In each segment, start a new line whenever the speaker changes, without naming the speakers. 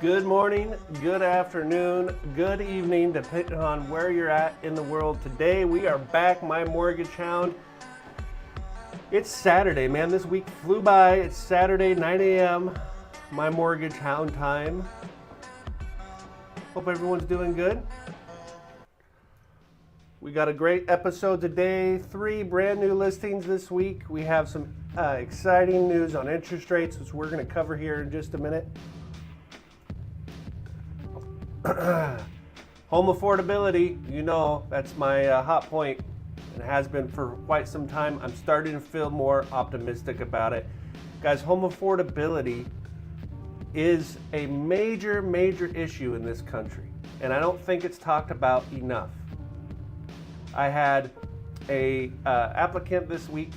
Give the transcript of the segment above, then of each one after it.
Good morning, good afternoon, good evening, depending on where you're at in the world. Today we are back, My Mortgage Hound. It's Saturday, man. This week flew by. It's Saturday, 9 a.m., My Mortgage Hound time. Hope everyone's doing good. We got a great episode today. 3 brand new listings this week. We have some exciting news on interest rates, which we're going to cover here in just a minute. Home affordability, you know, that's my hot point, and has been for quite some time. I'm starting to feel more optimistic about it. Guys, home affordability is a major issue in this country, and I don't think it's talked about enough. I had a applicant this week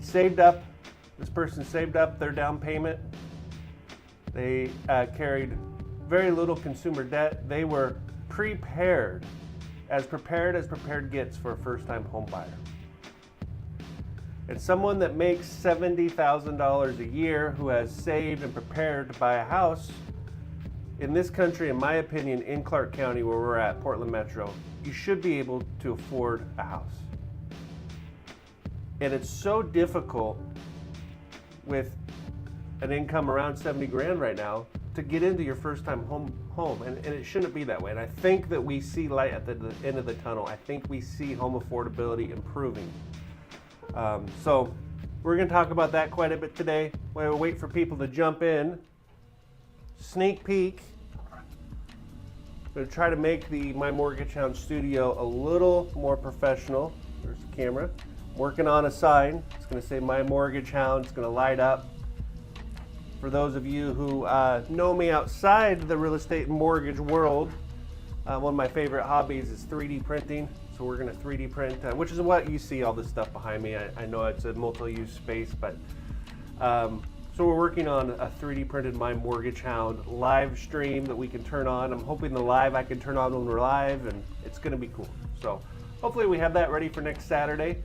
this person saved up their down payment. They carried very little consumer debt. They were prepared as prepared gets for a first-time home buyer. And someone that makes $70,000 a year who has saved and prepared to buy a house in this country, in my opinion, in Clark County, where we're at, Portland Metro, you should be able to afford a house. And it's so difficult with an income around 70 grand right now to get into your first time home. And it shouldn't be that way. And I think that we see light at the end of the tunnel. I think we see home affordability improving. So we're going to talk about that quite a bit today. While we wait for people to jump in, sneak peek. I'm going to try to make the My Mortgage Hound studio a little more professional. There's the camera. Working on a sign. It's going to say My Mortgage Hound. It's going to light up. For those of you who know me outside the real estate and mortgage world, one of my favorite hobbies is 3D printing. So we're going to 3D print, which is what you see all this stuff behind me. I know it's a multi-use space, but so we're working on a 3D printed My Mortgage Hound live stream that we can turn on. I'm hoping the live I can turn on when we're live, and it's going to be cool. So hopefully we have that ready for next Saturday.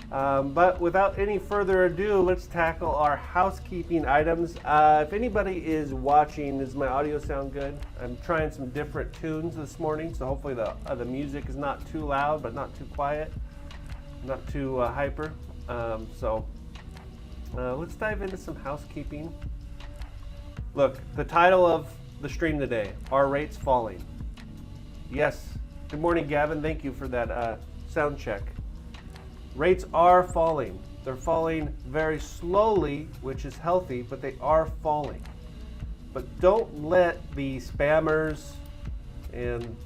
But without any further ado, let's tackle our housekeeping items. If anybody is watching, does my audio sound good? I'm trying some different tunes this morning, so hopefully the music is not too loud, but not too quiet, not too hyper. Let's dive into some housekeeping. Look, the title of the stream today, Are Rates Falling? Yes. Good morning, Gavin. Thank you for that sound check. Rates are falling. They're falling very slowly, which is healthy, but they are falling. But don't let the spammers and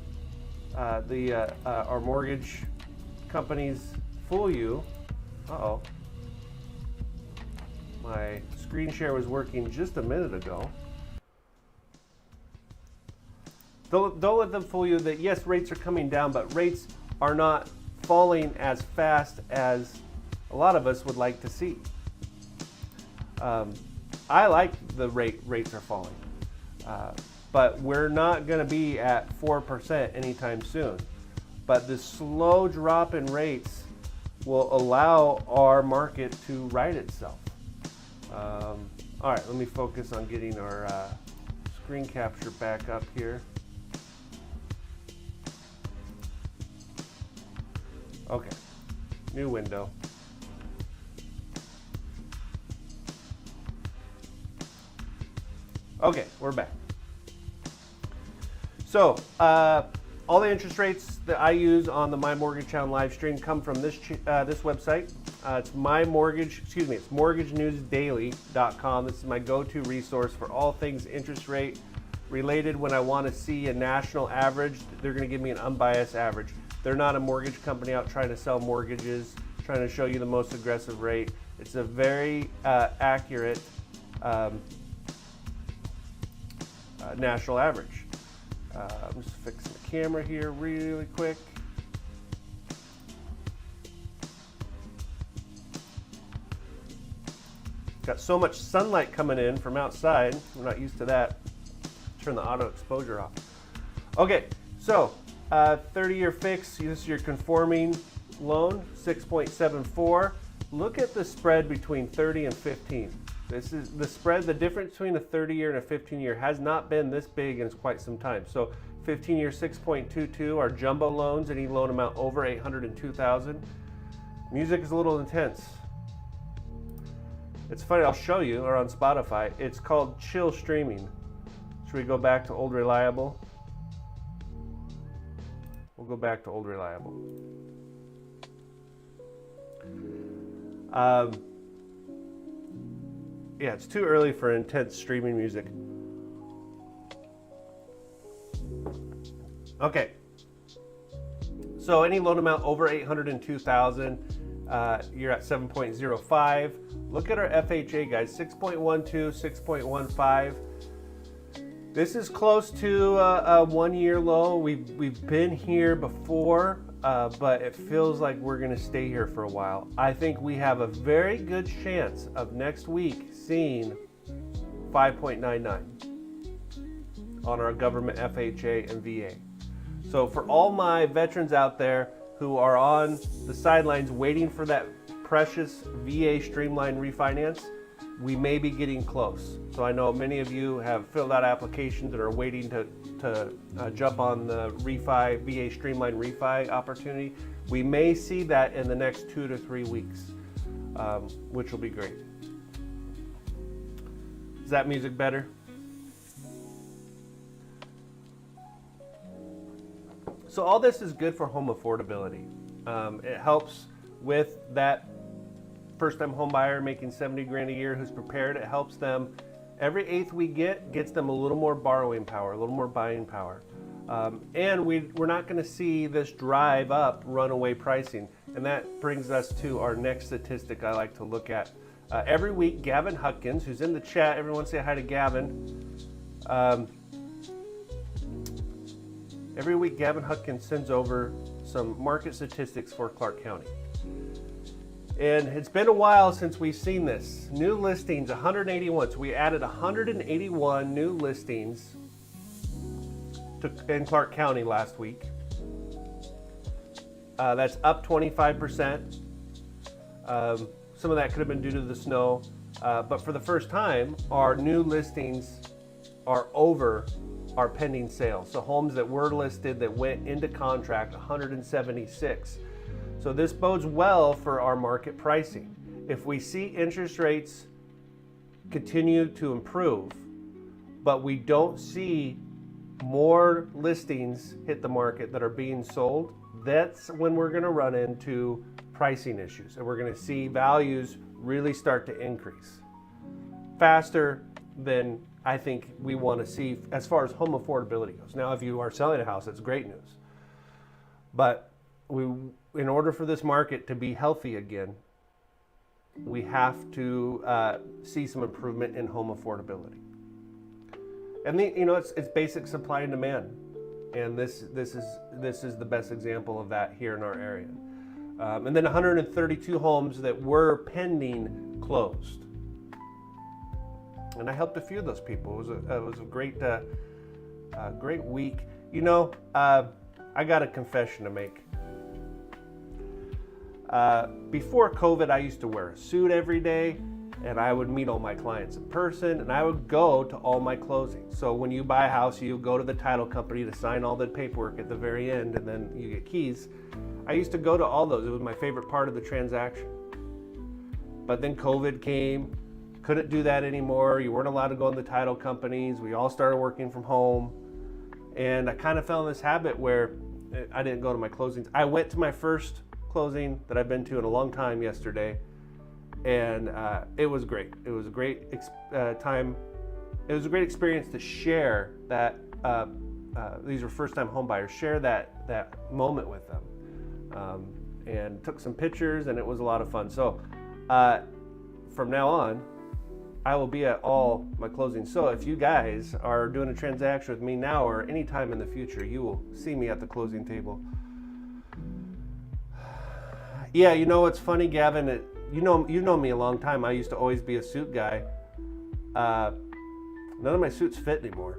our mortgage companies fool you. Uh-oh. My screen share was working just a minute ago. Don't let them fool you that yes, rates are coming down, but rates are not falling as fast as a lot of us would like to see. I like the rates are falling, but we're not going to be at 4% anytime soon. But the slow drop in rates will allow our market to right itself. All right, let me focus on getting our screen capture back up here. Okay, new window. Okay, we're back. So, all the interest rates that I use on the My Mortgage Hound live stream come from this website. It's mortgagenewsdaily.com. This is my go-to resource for all things interest rate related. When I want to see a national average, they're going to give me an unbiased average. They're not a mortgage company out trying to sell mortgages, trying to show you the most aggressive rate. It's a very accurate national average. I'm just fixing the camera here really quick. Got so much sunlight coming in from outside. I'm not used to that. Turn the auto exposure off. Okay, so 30-year fix, this is your conforming loan, 6.74. Look at the spread between 30 and 15. This is the spread. The difference between a 30-year and a 15-year has not been this big in quite some time. So 15-year 6.22, our jumbo loans, any loan amount over 802,000. Music is a little intense. It's funny, I'll show you, or on Spotify, it's called chill streaming. Should we go back to old reliable? We'll go back to old reliable. Yeah, it's too early for intense streaming music. Okay. So any loan amount over 802,000, you're at 7.05. Look at our FHA, guys, 6.12, 6.15. This is close to a 1 year low. We've been here before, but it feels like we're going to stay here for a while. I think we have a very good chance of next week seeing 5.99 on our government FHA and VA. So for all my veterans out there who are on the sidelines waiting for that precious VA streamline refinance, we may be getting close. So I know many of you have filled out applications and are waiting to jump on the refi, VA streamline refi opportunity. We may see that in the next 2 to 3 weeks, which will be great. Is that music better? So all this is good for home affordability. It helps with that first-time home buyer making 70 grand a year who's prepared. It helps them. Every eighth we gets them a little more borrowing power, a little more buying power. And we're not going to see this drive up runaway pricing. And that brings us to our next statistic I like to look at. Every week, Gavin Hutkins, who's in the chat, everyone say hi to Gavin. Every week, Gavin Hutkins sends over some market statistics for Clark County. And it's been a while since we've seen this. New listings, 181. So we added 181 new listings in Clark County last week. That's up 25%. Some of that could have been due to the snow. But for the first time, our new listings are over our pending sales. So homes that were listed that went into contract, 176. So this bodes well for our market pricing. If we see interest rates continue to improve, but we don't see more listings hit the market that are being sold, that's when we're going to run into pricing issues, and we're going to see values really start to increase faster than I think we want to see as far as home affordability goes. Now, if you are selling a house, that's great news. But in order for this market to be healthy again, we have to see some improvement in home affordability. And it's basic supply and demand, and this is the best example of that here in our area. And then 132 homes that were pending closed. And I helped a few of those people. It was a great week. I got a confession to make. Before COVID, I used to wear a suit every day, and I would meet all my clients in person, and I would go to all my closings. So when you buy a house, you go to the title company to sign all the paperwork at the very end, and then you get keys. I used to go to all those. It was my favorite part of the transaction. But then COVID came. Couldn't do that anymore. You weren't allowed to go in the title companies. We all started working from home. And I kind of fell in this habit where I didn't go to my closings. I went to my first closing that I've been to in a long time yesterday. And it was great. It was a great time. It was a great experience to share that. These were first-time home buyers. Share that moment with them. And took some pictures, and it was a lot of fun. So from now on, I will be at all my closings. So if you guys are doing a transaction with me now or any time in the future, you will see me at the closing table. Yeah, it's funny, Gavin. You know me a long time. I used to always be a suit guy. None of my suits fit anymore.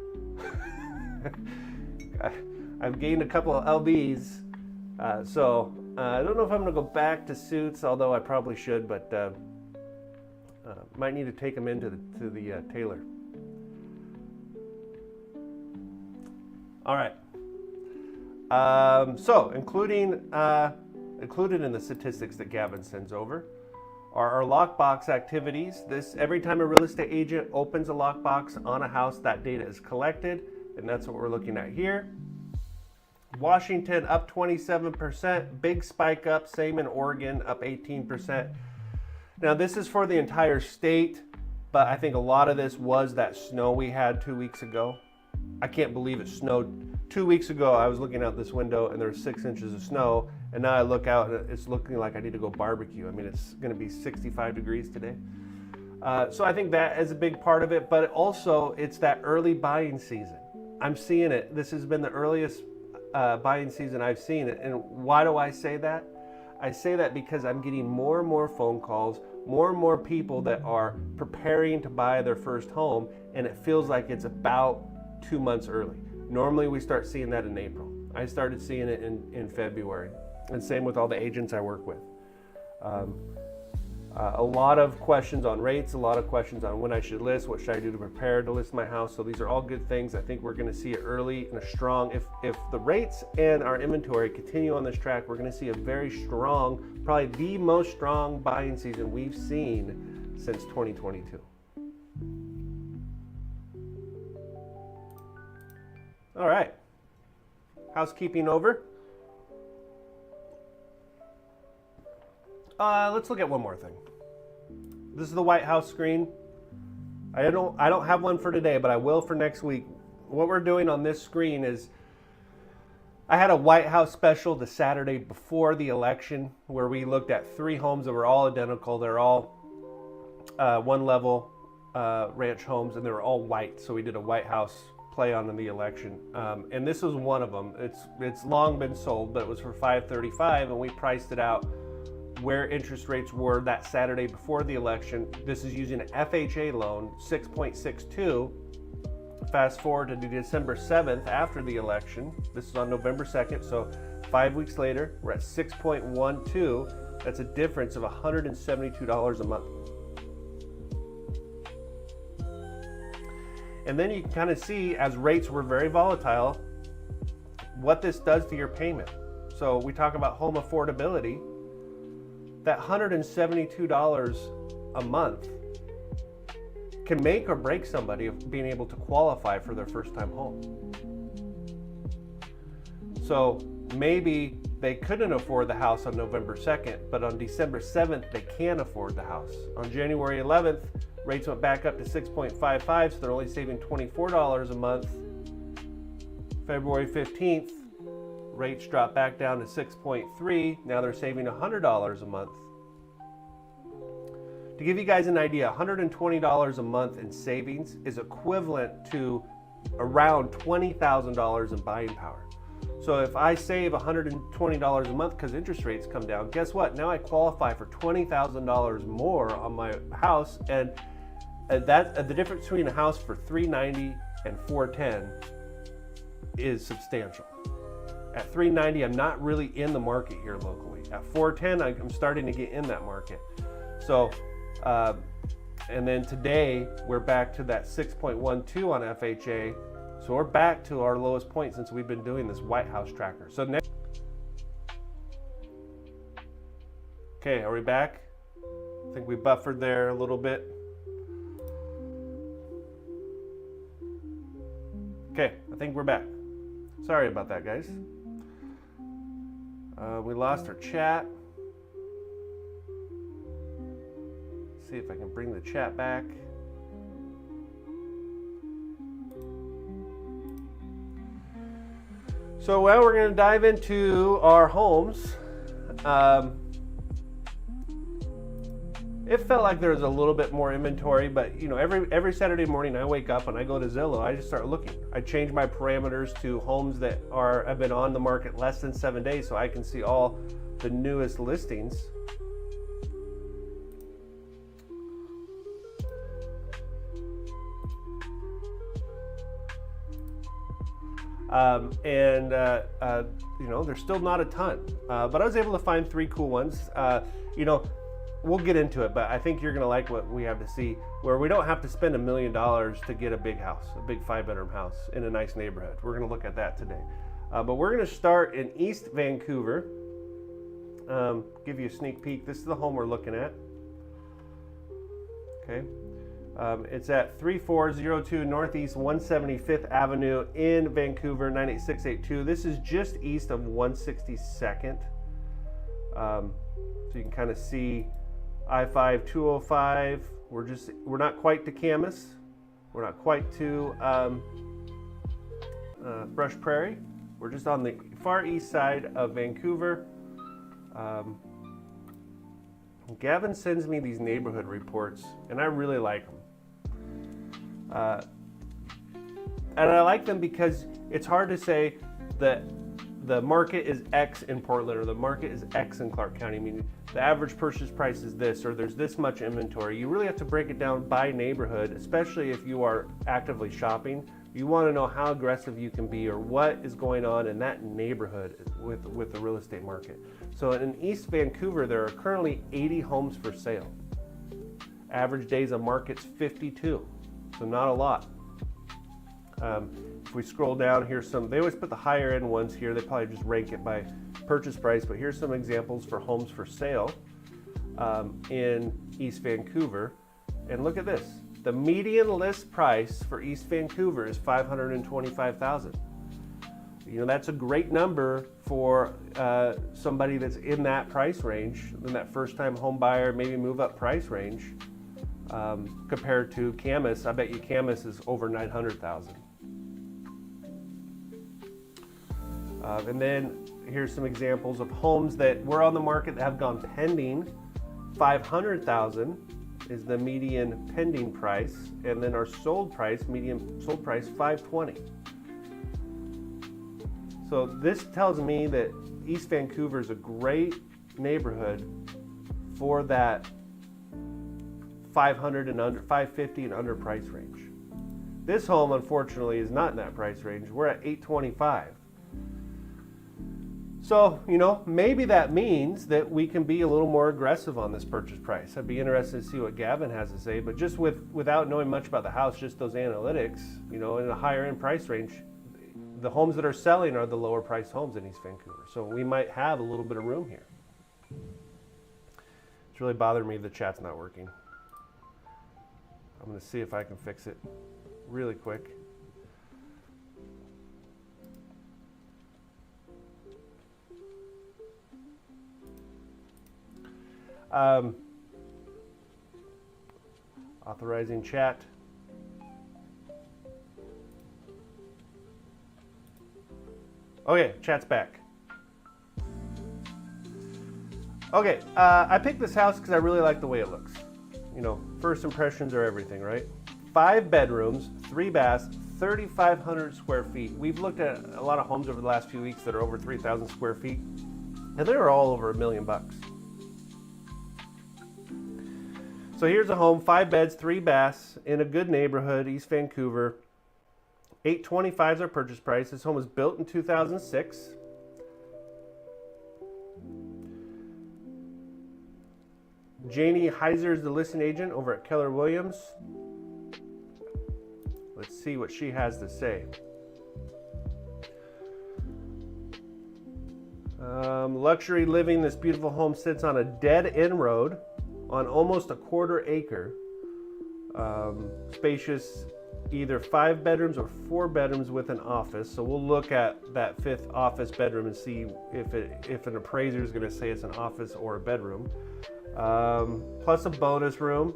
I've gained a couple of LBs, so I don't know if I'm going to go back to suits, although I probably should. But Might need to take them into the tailor. All right. So included in the statistics that Gavin sends over are our lockbox activities. Every time a real estate agent opens a lockbox on a house, that data is collected, and that's what we're looking at here. Washington up 27%, big spike up, same in Oregon, up 18%. Now this is for the entire state, but I think a lot of this was that snow we had 2 weeks ago. I can't believe it snowed. 2 weeks ago, I was looking out this window and there's 6 inches of snow, and now I look out and it's looking like I need to go barbecue. I mean, it's gonna be 65 degrees today. So I think that is a big part of it, but also it's that early buying season. I'm seeing it. This has been the earliest buying season I've seen it. And why do I say that? I say that because I'm getting more and more phone calls, more and more people that are preparing to buy their first home, and it feels like it's about 2 months early. Normally we start seeing that in April. I started seeing it in February, and same with all the agents I work with. A lot of questions on rates, a lot of questions on when I should list, what should I do to prepare to list my house. So these are all good things. I think we're going to see it early and a strong, if the rates and our inventory continue on this track, we're going to see a very strong, probably the most strong buying season we've seen since 2022. All right, housekeeping over. Let's look at one more thing. This is the White House screen. I don't have one for today, but I will for next week. What we're doing on this screen is, I had a White House special the Saturday before the election where we looked at 3 homes that were all identical. They're all one level ranch homes, and they were all white. So we did a White House play on in the election, and this was one of them. It's long been sold, but it was for $535, and we priced it out where interest rates were that Saturday before the election. This is using an FHA loan, 6.62. Fast forward to December 7th after the election. This is on November 2nd, so 5 weeks later, we're at 6.12. That's a difference of $172 a month. And then you can kind of see, as rates were very volatile, what this does to your payment. So we talk about home affordability. That $172 a month can make or break somebody of being able to qualify for their first time home. So maybe they couldn't afford the house on November 2nd, but on December 7th, they can afford the house. On January 11th, rates went back up to 6.55, so they're only saving $24 a month. February 15th, rates dropped back down to 6.3. Now they're saving $100 a month. To give you guys an idea, $120 a month in savings is equivalent to around $20,000 in buying power. So if I save $120 a month because interest rates come down, guess what? Now I qualify for $20,000 more on my house, and the difference between a house for $390 and $410 is substantial. At $390, I'm not really in the market here locally. At $410, I'm starting to get in that market. So, and then today we're back to that 6.12 on FHA. So we're back to our lowest point since we've been doing this White House tracker. So next, okay, are we back? I think we buffered there a little bit. Okay, I think we're back. Sorry about that, guys. We lost our chat. See if I can bring the chat back. So, well, we're going to dive into our homes. It felt like there was a little bit more inventory, but you know, every Saturday morning I wake up and I go to Zillow. I just start looking. I change my parameters to homes that have been on the market less than 7 days, so I can see all the newest listings. You know, there's still not a ton, but I was able to find 3 cool ones. You know, we'll get into it, but I think you're going to like what we have to see, where we don't have to spend $1 million to get a big house, a big 5-bedroom house in a nice neighborhood. We're going to look at that today. But we're going to start in East Vancouver. Give you a sneak peek. This is the home we're looking at. Okay. It's at 3402 Northeast 175th Avenue in Vancouver, 98682. This is just east of 162nd. So you can kind of see I-5 205. We're not quite to Camas. We're not quite to Brush Prairie. We're just on the far east side of Vancouver. Gavin sends me these neighborhood reports, and I really like them. And I like them because it's hard to say that the market is X in Portland or the market is X in Clark County. I mean, the average purchase price is this, or there's this much inventory. You really have to break it down by neighborhood, especially if you are actively shopping. You want to know how aggressive you can be or what is going on in that neighborhood with the real estate market. So in East Vancouver, there are currently 80 homes for sale. Average days on market's 52, so not a lot. If we scroll down, here's some, they always put the higher end ones here. They probably just rank it by purchase price, but here's some examples for homes for sale in East Vancouver. And look at this. The median list price for East Vancouver is $525,000. You know, that's a great number for somebody that's in that price range, in that first-time home buyer, maybe move-up price range, compared to Camas. I bet you Camas is over $900,000. And then here's some examples of homes that were on the market that have gone pending. $500,000 is the median pending price, and then our sold price, median sold price, $520,000. So this tells me that East Vancouver is a great neighborhood for that 500 and under, 550 and under price range. This home, unfortunately, is not in that price range. We're at $825,000. So, you know, maybe that means that we can be a little more aggressive on this purchase price. I'd be interested to see what Gavin has to say, but just without knowing much about the house, just those analytics, you know, in a higher end price range, the homes that are selling are the lower priced homes in East Vancouver. So we might have a little bit of room here. It's really bothering me the chat's not working. I'm going to see if I can fix it really quick. Authorizing chat. Okay, chat's back. Okay, I picked this house because I really like the way it looks. You know, first impressions are everything, right? 5 bedrooms, 3 baths, 3,500 square feet. We've looked at a lot of homes over the last few weeks that are over 3,000 square feet, and they're all over $1 million. So here's a home, 5 beds, 3 baths in a good neighborhood, East Vancouver. $825 is our purchase price. This home was built in 2006. Janie Heiser is the listing agent over at Keller Williams. Let's see what she has to say. Luxury living. This beautiful home sits on a dead end road on almost a 1/4 acre. Spacious, either 5 bedrooms or 4 bedrooms with an office. So we'll look at that 5th office bedroom and see if an appraiser is going to say it's an office or a bedroom. Plus a bonus room.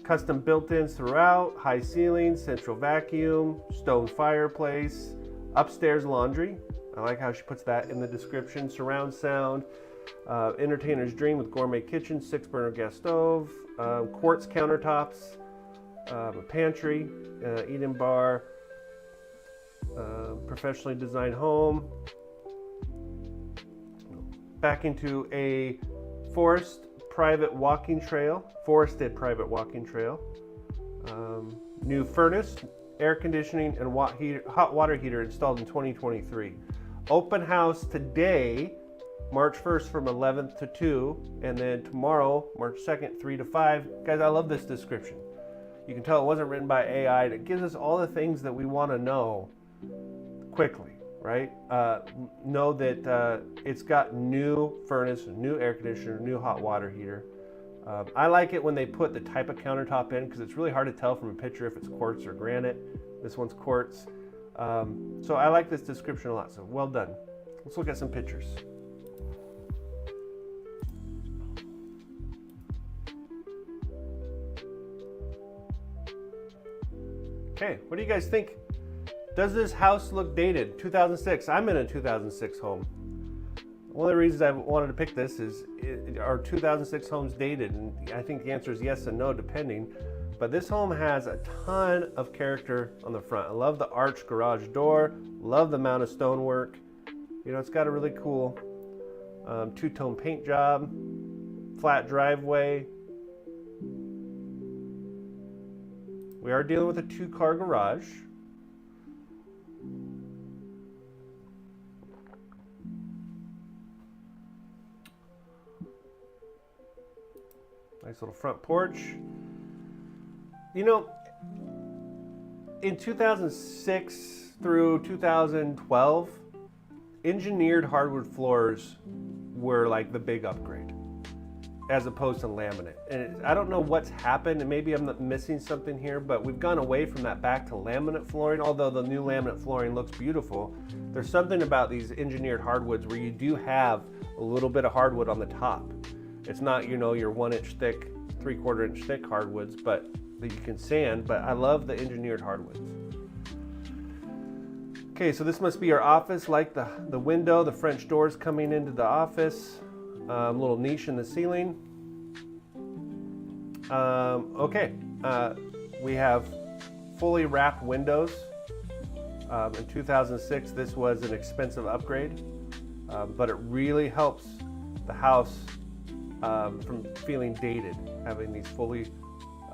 Custom built-ins throughout, high ceilings, central vacuum, stone fireplace, upstairs laundry. I like how she puts that in the description. Surround sound. Entertainer's dream with gourmet kitchen, 6-burner gas stove, quartz countertops, a pantry, eat-in bar, professionally designed home. Back into a forested private walking trail. New furnace, air conditioning, and hot water heater installed in 2023. Open house today March 1st from 11th to 2, and then tomorrow, March 2nd, 3 to 5. Guys, I love this description. You can tell it wasn't written by AI, and it gives us all the things that we want to know quickly, right? Know that it's got new furnace, new air conditioner, new hot water heater. I like it when they put the type of countertop in because it's really hard to tell from a picture if it's quartz or granite. This one's quartz. So I like this description a lot, so well done. Let's look at some pictures. Okay, what do you guys think? Does this house look dated? 2006. I'm in a 2006 home. One of the reasons I wanted to pick this is, are 2006 homes dated? And I think the answer is yes and no, depending. But this home has a ton of character on the front. I love the arched garage door. Love the amount of stonework. You know, it's got a really cool two-tone paint job. Flat driveway. We are dealing with a 2-car garage. Nice little front porch. You know, in 2006 through 2012, engineered hardwood floors were like the big upgrade, as opposed to laminate. And I don't know what's happened, and maybe I'm missing something here, but we've gone away from that back to laminate flooring. Although the new laminate flooring looks beautiful, there's something about these engineered hardwoods where you do have a little bit of hardwood on the top. It's not, you know, your 1 inch thick, 3/4 inch thick hardwoods, but that you can sand. But I love the engineered hardwoods. Okay, so this must be our office. Like the window, the French doors coming into the office. Little niche in the ceiling. Okay, we have fully wrapped windows. In 2006, this was an expensive upgrade, but it really helps the house from feeling dated, having these fully,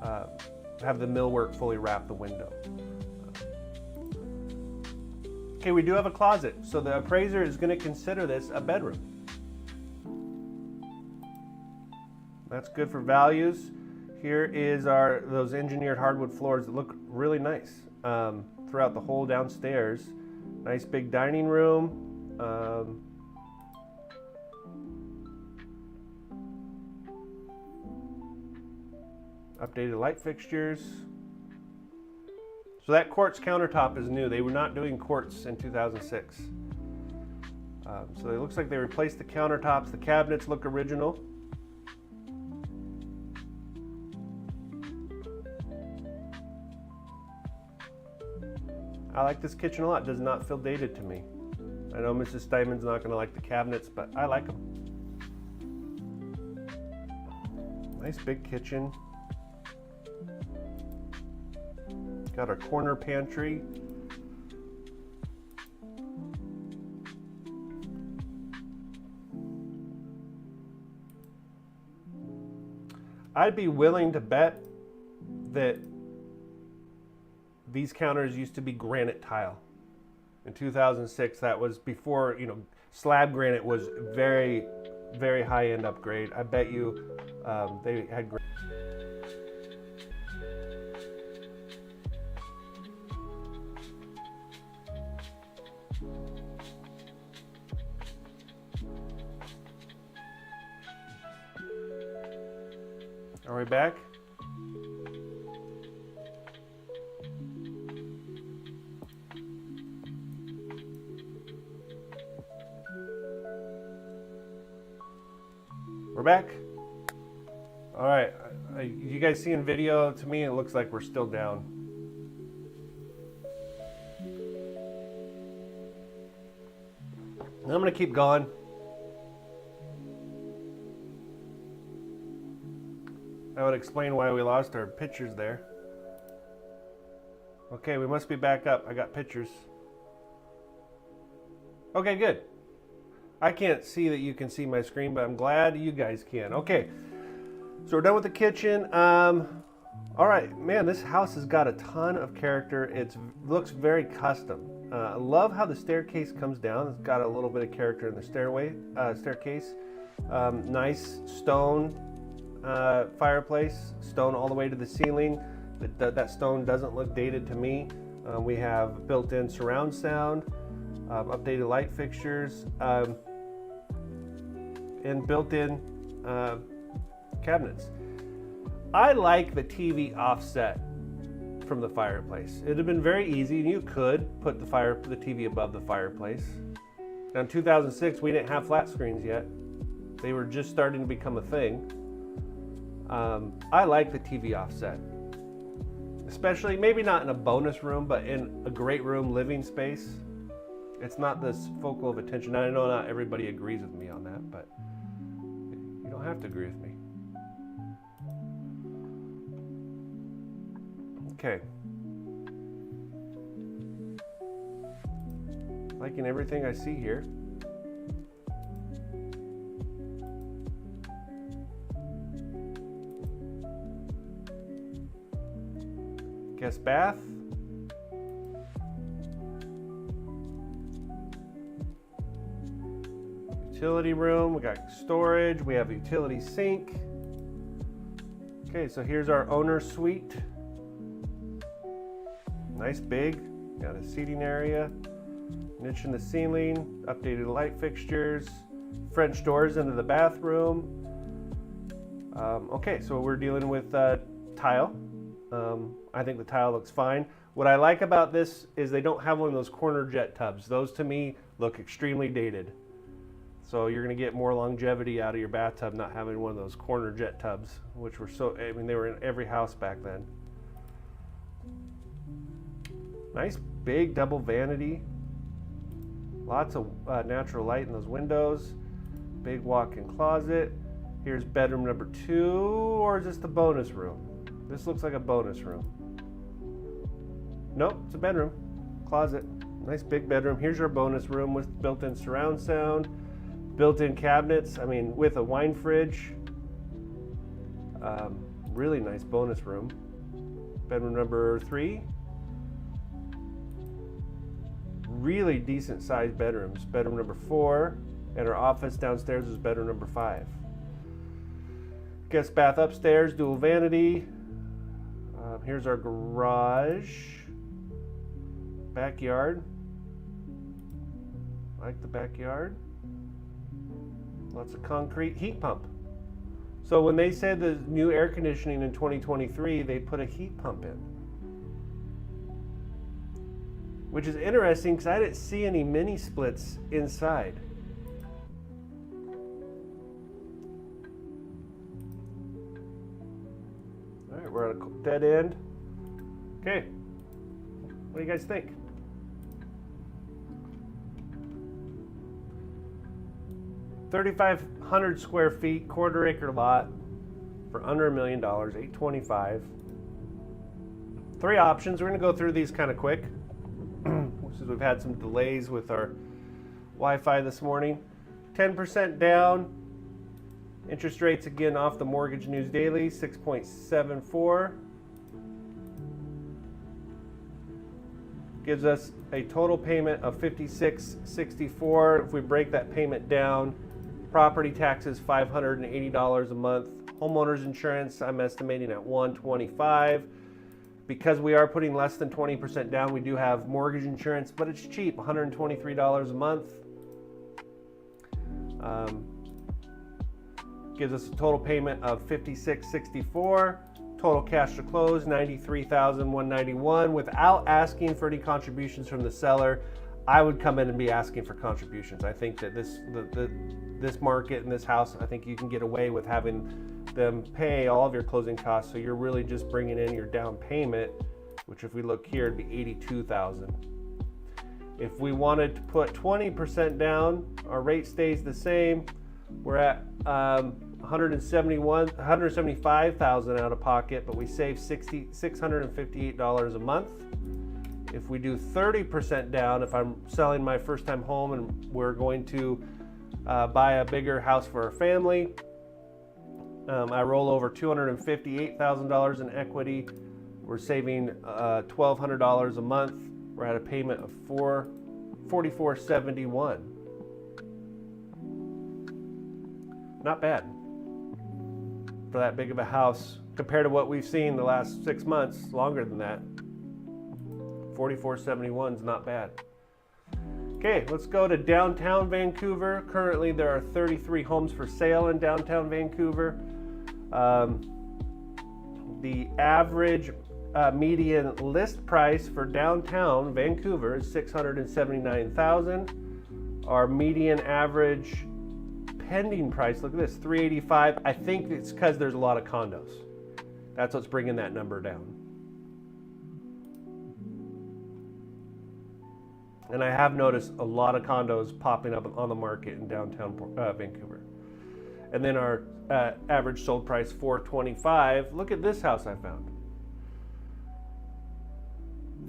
have the millwork fully wrap the window. Okay, we do have a closet, so the appraiser is going to consider this a bedroom. That's good for values. Here is those engineered hardwood floors that look really nice throughout the whole downstairs. Nice big dining room. Updated light fixtures. So that quartz countertop is new. They were not doing quartz in 2006. So it looks like they replaced the countertops. The cabinets look original. I like this kitchen a lot. It does not feel dated to me. I know Mrs. Steinman's not going to like the cabinets, but I like them. Nice big kitchen. Got our corner pantry. I'd be willing to bet that these counters used to be granite tile. In 2006, that was before, you know, slab granite was very, very high-end upgrade. I bet you they had granite. Are we back? We're back. All right. You guys seeing video? To me, it looks like we're still down. I'm gonna keep going. That would explain why we lost our pictures there. Okay, we must be back up. I got pictures. Okay, good. I can't see that you can see my screen, but I'm glad you guys can. Okay, so we're done with the kitchen. All right, man, this house has got a ton of character. It looks very custom. I love how the staircase comes down. It's got a little bit of character in the staircase. Nice stone fireplace, stone all the way to the ceiling. That stone doesn't look dated to me. We have built-in surround sound, updated light fixtures, and built-in cabinets. I like the TV offset from the fireplace. It'd have been very easy, and you could put the TV above the fireplace. Now in 2006, we didn't have flat screens yet. They were just starting to become a thing. I like the TV offset, especially maybe not in a bonus room, but in a great room living space. It's not this focal of attention. I know not everybody agrees with me on that, but you don't have to agree with me. Okay. Liking everything I see here. Guest bath. Utility room. We got storage. We have a utility sink. Okay, so here's our owner's suite. Nice big. Got a seating area. Niche in the ceiling. Updated light fixtures. French doors into the bathroom. Okay, so we're dealing with tile. I think the tile looks fine. What I like about this is they don't have one of those corner jet tubs. Those to me look extremely dated. So you're going to get more longevity out of your bathtub not having one of those corner jet tubs, which were they were in every house back then. Nice big double vanity. Lots of natural light in those windows. Big walk-in closet. Here's bedroom number 2, or is this the bonus room? This looks like a bonus room. Nope, it's a bedroom. Closet. Nice big bedroom. Here's your bonus room with built-in surround sound, built-in cabinets, with a wine fridge. Really nice bonus room. Bedroom number 3. Really decent sized bedrooms. Bedroom number 4, and our office downstairs is bedroom number 5. Guest bath upstairs, dual vanity. Here's our garage. Backyard. Like the backyard. Lots of concrete. Heat pump. So when they said the new air conditioning in 2023, they put a heat pump in. Which is interesting because I didn't see any mini splits inside. All right, we're at a dead end. Okay, what do you guys think? $3,500 square feet, quarter acre lot for under $1 million, $825. 3 options. We're going to go through these kind of quick. Since we've had some delays with our Wi-Fi this morning. 10% down. Interest rates again off the Mortgage News Daily, 6.74. Gives us a total payment of $56.64. If we break that payment down, property taxes $580 a month. Homeowners insurance I'm estimating at $125. Because we are putting less than 20% down, we do have mortgage insurance, but it's cheap, $123 a month. Gives us a total payment of $56.64. Total cash to close, $93,191. Without asking for any contributions from the seller, I would come in and be asking for contributions. I think that this market and this house, I think you can get away with having them pay all of your closing costs, so you're really just bringing in your down payment, which if we look here, it'd be $82,000. If we wanted to put 20% down, our rate stays the same. We're at $175,000 out of pocket, but we save $658 a month. If we do 30% down, if I'm selling my first time home and we're going to buy a bigger house for our family, I roll over $258,000 in equity. We're saving $1,200 a month. We're at a payment of $44.71. Not bad for that big of a house compared to what we've seen the last 6 months, longer than that. $44.71 is not bad. Okay, let's go to downtown Vancouver. Currently, there are 33 homes for sale in downtown Vancouver. The average median list price for downtown Vancouver is $679,000. Our median average pending price, look at this, $385,000. I think it's because there's a lot of condos. That's what's bringing that number down. And I have noticed a lot of condos popping up on the market in downtown Vancouver. And then our average sold price, $425,000. Look at this house I found.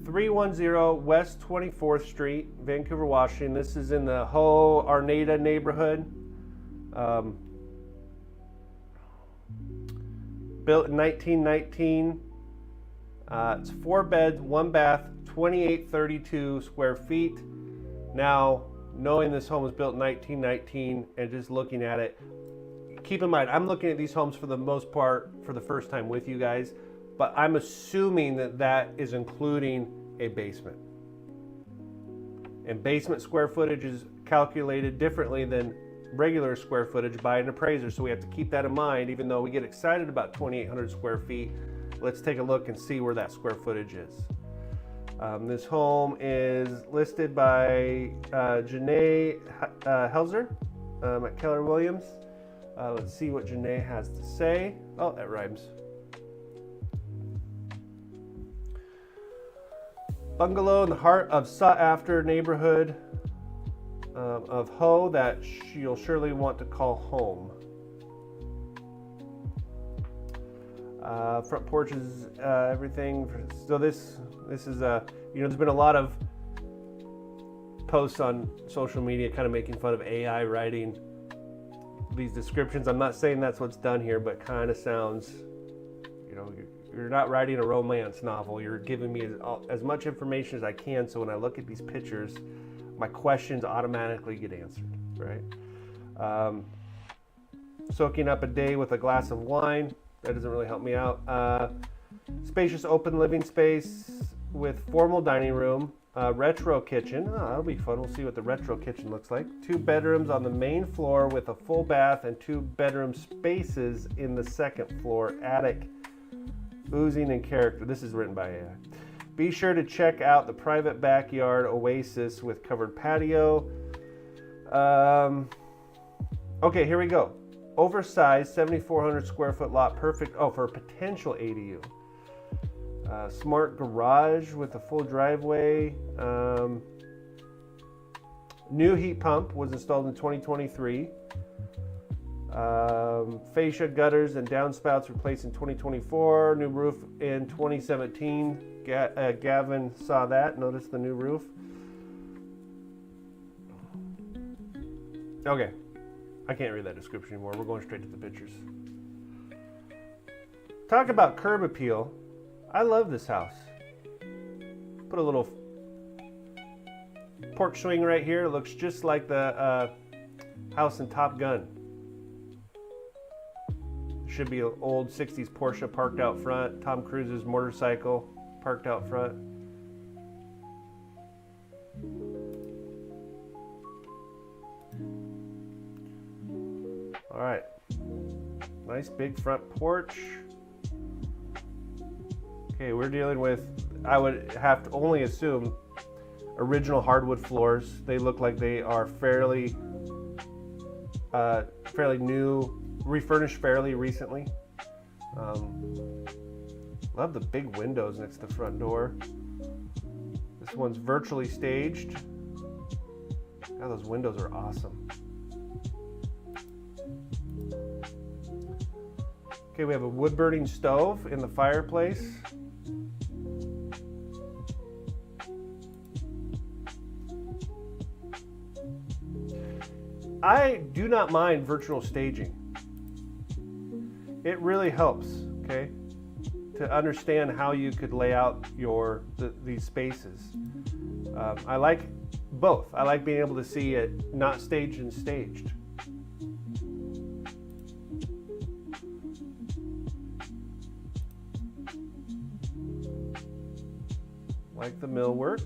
310 West 24th Street, Vancouver, Washington. This is in the Ho Arnada neighborhood. Built in 1919. It's 4 beds, 1 bath, 2832 square feet. Now, knowing this home was built in 1919 and just looking at it, keep in mind, I'm looking at these homes for the most part for the first time with you guys, but I'm assuming that that is including a basement. And basement square footage is calculated differently than regular square footage by an appraiser, so we have to keep that in mind. Even though we get excited about 2,800 square feet, let's take a look and see where that square footage is. This home is listed by Janae Helzer at Keller Williams. Let's see what Janae has to say. Oh, that rhymes. Bungalow in the heart of sought-after neighborhood of Ho that you'll surely want to call home. Front porches, everything. So this is there's been a lot of posts on social media kind of making fun of AI writing these descriptions. I'm not saying that's what's done here, but kind of sounds, you're not writing a romance novel. You're giving me as much information as I can, so when I look at these pictures, my questions automatically get answered, right? Soaking up a day with a glass of wine. That doesn't really help me out. Spacious open living space with formal dining room, retro kitchen. Oh, that'll be fun. We'll see what the retro kitchen looks like. 2 bedrooms on the main floor with a full bath and 2 bedroom spaces in the second floor. Attic oozing in character. This is written by AI. Be sure to check out the private backyard oasis with covered patio. Okay, here we go. Oversized 7,400 square foot lot, perfect for a potential ADU. Smart garage with a full driveway. New heat pump was installed in 2023. Fascia gutters and downspouts replaced in 2024. New roof in 2017. Gavin saw that. Notice the new roof. Okay. I can't read that description anymore. We're going straight to the pictures. Talk about curb appeal. I love this house. Put a little porch swing right here. It looks just like the house in Top Gun. Should be an old 60s Porsche parked out front. Tom Cruise's motorcycle parked out front. All right, nice big front porch. Okay, we're dealing with, I would have to only assume, original hardwood floors. They look like they are fairly new, refurnished fairly recently. Love the big windows next to the front door. This one's virtually staged. God, those windows are awesome. Okay, we have a wood burning stove in the fireplace. I do not mind virtual staging. It really helps, okay? to understand how you could lay out these spaces. I like both. I like being able to see it not staged and staged. Like the millwork.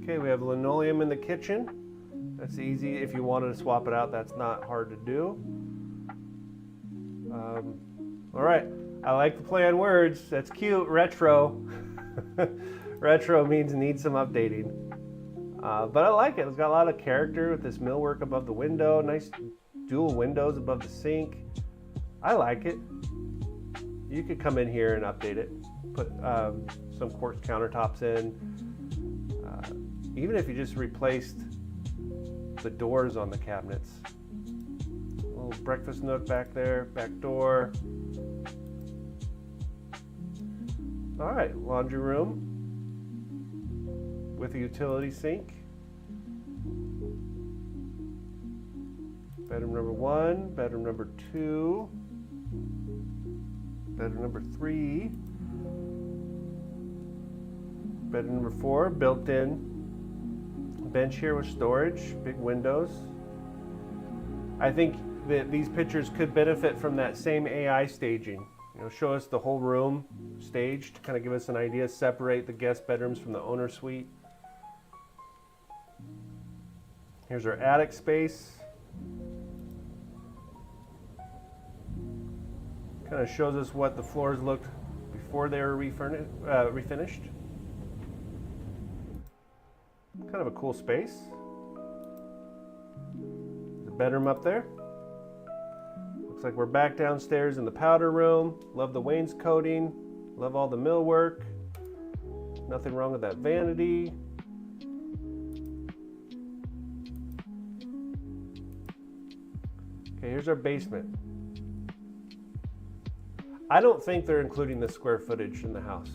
Okay, we have linoleum in the kitchen. That's easy. If you wanted to swap it out, that's not hard to do. All right, I like the play on words. That's cute, retro. Retro means needs some updating. But I like it. It's got a lot of character with this millwork above the window. Nice dual windows above the sink. I like it. You could come in here and update it. Put some quartz countertops in. Even if you just replaced the doors on the cabinets. A little breakfast nook back there, back door. All right, laundry room with a utility sink. Bedroom number 1, bedroom number 2, bedroom number 3, bedroom number 4, built-in bench here with storage, big windows. I think that these pictures could benefit from that same AI staging. You know, show us the whole room staged, kind of give us an idea, separate the guest bedrooms from the owner suite. Here's our attic space. Kind of shows us what the floors looked before they were refinished. Kind of a cool space. The bedroom up there. Looks like we're back downstairs in the powder room. Love the wainscoting. Love all the millwork. Nothing wrong with that vanity. Okay, here's our basement. I don't think they're including the square footage in the house.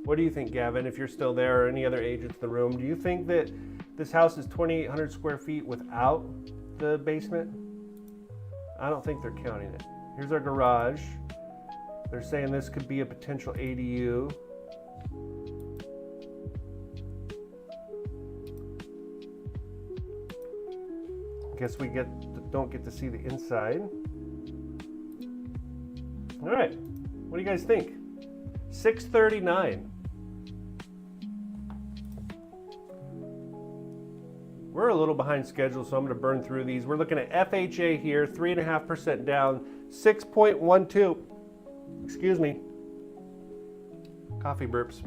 What do you think, Gavin, if you're still there, or any other agents in the room? Do you think that this house is 2,800 square feet without the basement? I don't think they're counting it. Here's our garage. They're saying this could be a potential ADU. Guess we don't get to see the inside. All right, what do you guys think? 639. We're a little behind schedule, so I'm going to burn through these. We're looking at FHA here, 3.5% down, 6.12. Excuse me. Coffee burps.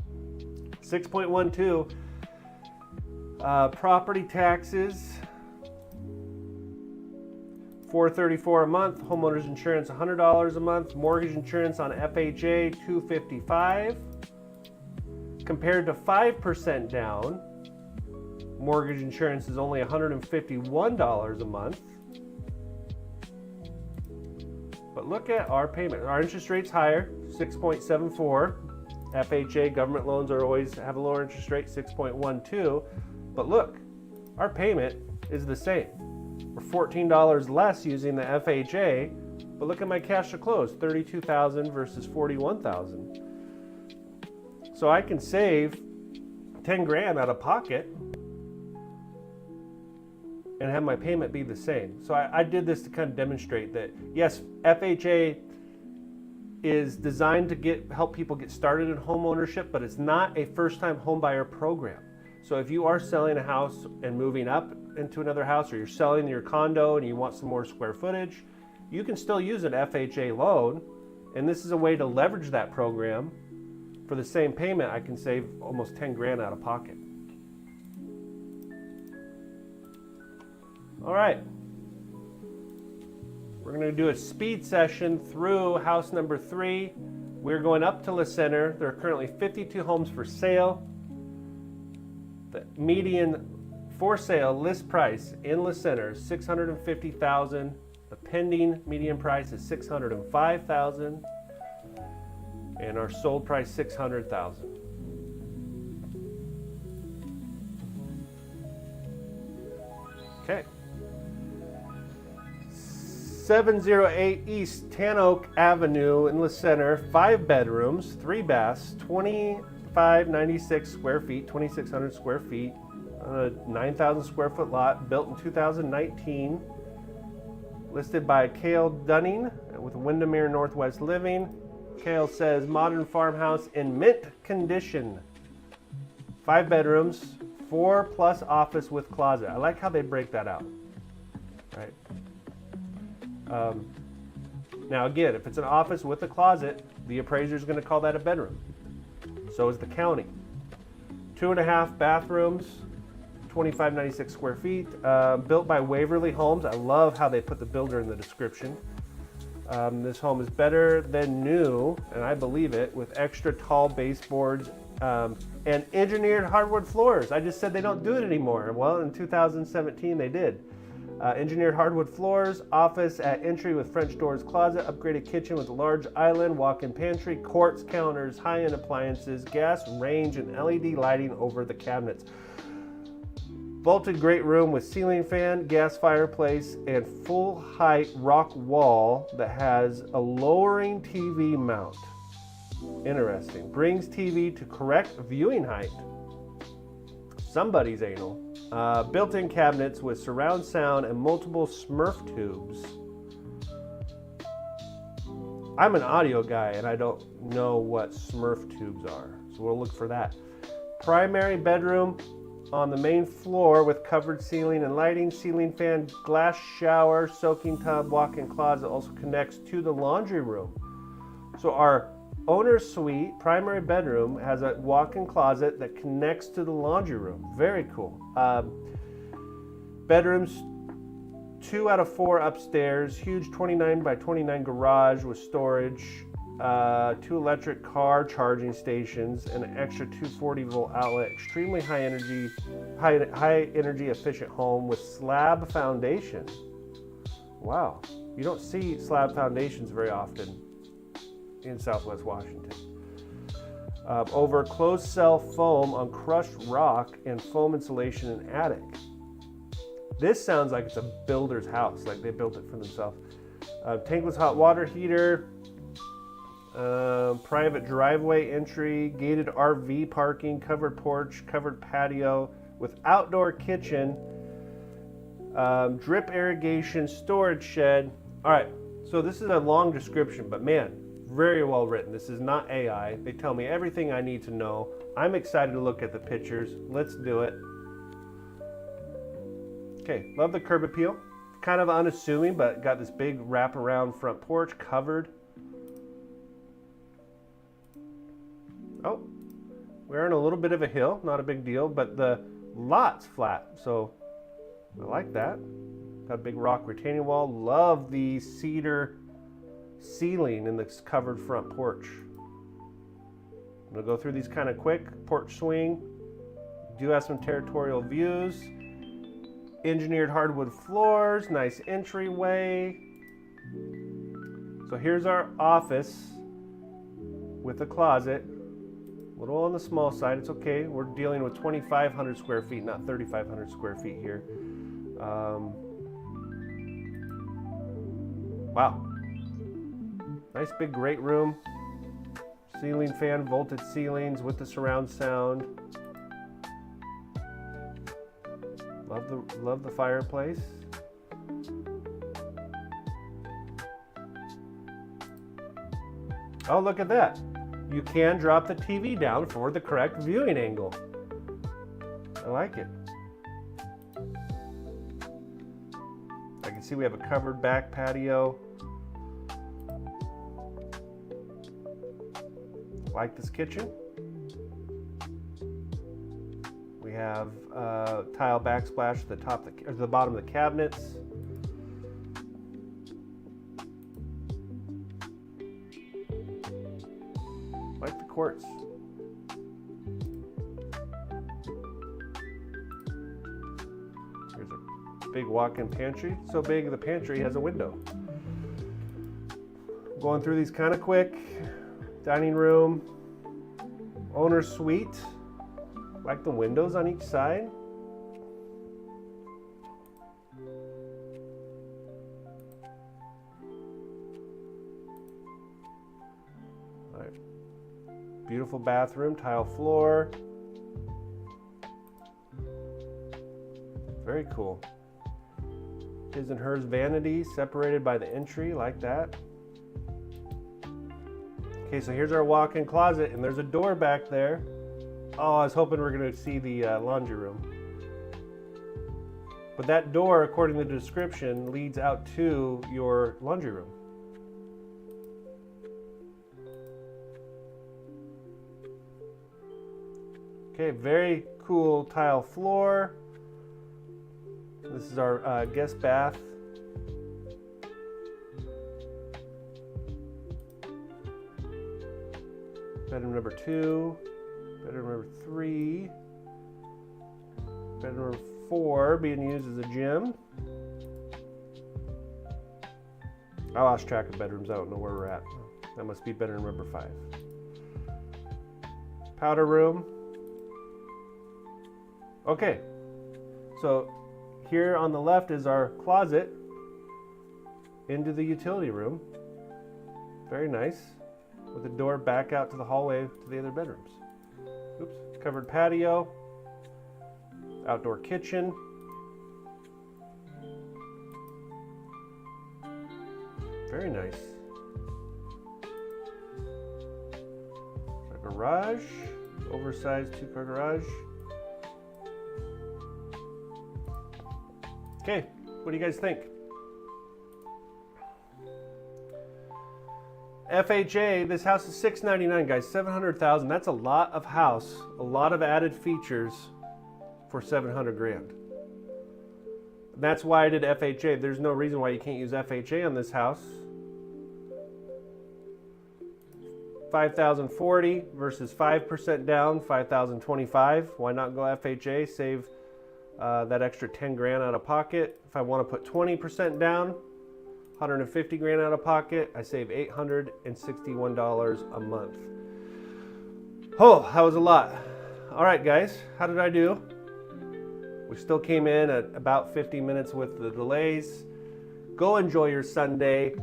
6.12. Property taxes, $434 a month. Homeowners insurance, $100 a month. Mortgage insurance on FHA, $255. Compared to 5% down, mortgage insurance is only $151 a month. But look at our payment. Our interest rate's higher, 6.74. FHA government loans always have a lower interest rate, 6.12. But look, our payment is the same. We're $14 less using the FHA, but look at my cash to close, $32,000 versus $41,000. So I can save 10 grand out of pocket and have my payment be the same. So I did this to kind of demonstrate that, yes, FHA is designed to help people get started in home ownership, but it's not a first-time home buyer program. So if you are selling a house and moving up into another house, or you're selling your condo and you want some more square footage, you can still use an FHA loan, and this is a way to leverage that program. For the same payment, I can save almost 10 grand out of pocket. All right, we're going to do a speed session through house number 3. We're going up to La Center. There are currently 52 homes for sale. The median for sale list price in La Center is $650,000. The pending median price is $605,000, and our sold price $600,000. Okay. 708 East Tan Oak Avenue in the center, 5 bedrooms, 3 baths, 2596 square feet, 2600 square feet, 9,000 square foot lot, built in 2019. Listed by Cale Dunning with Windermere Northwest Living. Cale says modern farmhouse in mint condition. 5 bedrooms, 4 plus office with closet. I like how they break that out. Right. Now again, if it's an office with a closet, the appraiser is going to call that a bedroom. So is the county. 2.5 bathrooms, 2596 square feet, built by Waverly Homes. I love how they put the builder in the description. This home is better than new, and I believe it, with extra tall baseboards and engineered hardwood floors. I just said they don't do it anymore. Well, in 2017 they did. Engineered hardwood floors, office at entry with French doors, closet, upgraded kitchen with a large island, walk-in pantry, quartz counters, high-end appliances, gas range, and LED lighting over the cabinets. Vaulted great room with ceiling fan, gas fireplace, and full height rock wall that has a lowering TV mount. Interesting. Brings TV to correct viewing height. Somebody's anal. Built-in cabinets with surround sound and multiple Smurf tubes. I'm an audio guy and I don't know what Smurf tubes are, so we'll look for that. Primary bedroom on the main floor with covered ceiling and lighting, ceiling fan, glass shower, soaking tub, walk-in closet also connects to the laundry room. So our owner's suite, primary bedroom, has a walk-in closet that connects to the laundry room. Very cool. Bedrooms, 2 out of 4 upstairs, huge 29 by 29 garage with storage, 2 electric car charging stations, and an extra 240 volt outlet. Extremely high energy efficient home with slab foundation. Wow, you don't see slab foundations very often in Southwest Washington. Over closed cell foam on crushed rock and foam insulation in attic. This sounds like it's a builder's house, like they built it for themselves. Tankless hot water heater, private driveway entry, gated RV parking, covered porch, covered patio with outdoor kitchen, drip irrigation, storage shed. All right, so this is a long description, but man, very well written. This is not AI. They tell me everything I need to know. I'm excited to look at the pictures. Let's do it. Okay, love the curb appeal. Kind of unassuming, but got this big wraparound front porch covered. Oh, we're in a little bit of a hill, not a big deal, but the lot's flat, so I like that. Got a big rock retaining wall. Love the cedar ceiling in this covered front porch. I'm gonna go through these kind of quick. Porch swing. Do have some territorial views. Engineered hardwood floors, nice entryway. So here's our office with a closet. A little on the small side, it's okay. We're dealing with 2,500 square feet, not 3,500 square feet here. Wow. Nice big great room. Ceiling fan, vaulted ceilings with the surround sound. Love the fireplace. Oh, look at that. You can drop the TV down for the correct viewing angle. I like it. I can see we have a covered back patio. Like this kitchen. We have tile backsplash at the top, or the bottom of the cabinets. Like the quartz. Here's a big walk-in pantry. So big the pantry has a window. Going through these kind of quick. Dining room, owner's suite. Like the windows on each side. Beautiful bathroom, tile floor. Very cool. His and hers vanity separated by the entry like that. Okay, so here's our walk-in closet, and there's a door back there. Oh, I was hoping we were going to see the laundry room. But that door, according to the description, leads out to your laundry room. Okay, very cool tile floor. This is our guest bath. Bedroom number 2, bedroom number 3, bedroom number 4 being used as a gym. I lost track of bedrooms, I don't know where we're at. That must be bedroom number 5. Powder room. Okay, so here on the left is our closet into the utility room. Very nice. With the door back out to the hallway to the other bedrooms. Oops, covered patio, outdoor kitchen. Very nice. A garage, oversized 2-car garage. Okay, what do you guys think? FHA, this house is $699, guys, $700,000. That's a lot of house, a lot of added features for $700 grand. That's why I did FHA. There's no reason why you can't use FHA on this house. $5,040 versus 5% down, $5,025. Why not go FHA? Save that extra 10 grand out of pocket. If I want to put 20% down, 150 grand out of pocket, I save $861 a month. Oh, that was a lot. All right, guys, how did I do? We still came in at about 50 minutes with the delays. Go enjoy your Sunday.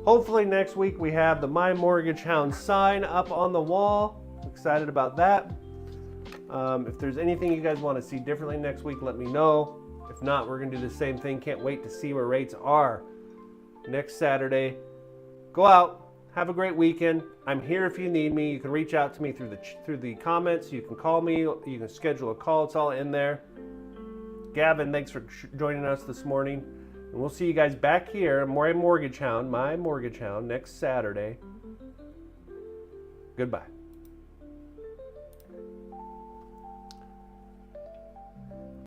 Hopefully next week we have the My Mortgage Hound sign up on the wall. Excited about that. If there's anything you guys want to see differently next week, let me know. If not, we're going to do the same thing. Can't wait to see where rates are next Saturday. Go out, have a great weekend. I'm here if you need me. You can reach out to me through the comments. You can call me. You can schedule a call. It's all in there. Gavin, thanks for joining us this morning. And we'll see you guys back here at My Mortgage Hound, next Saturday. Goodbye.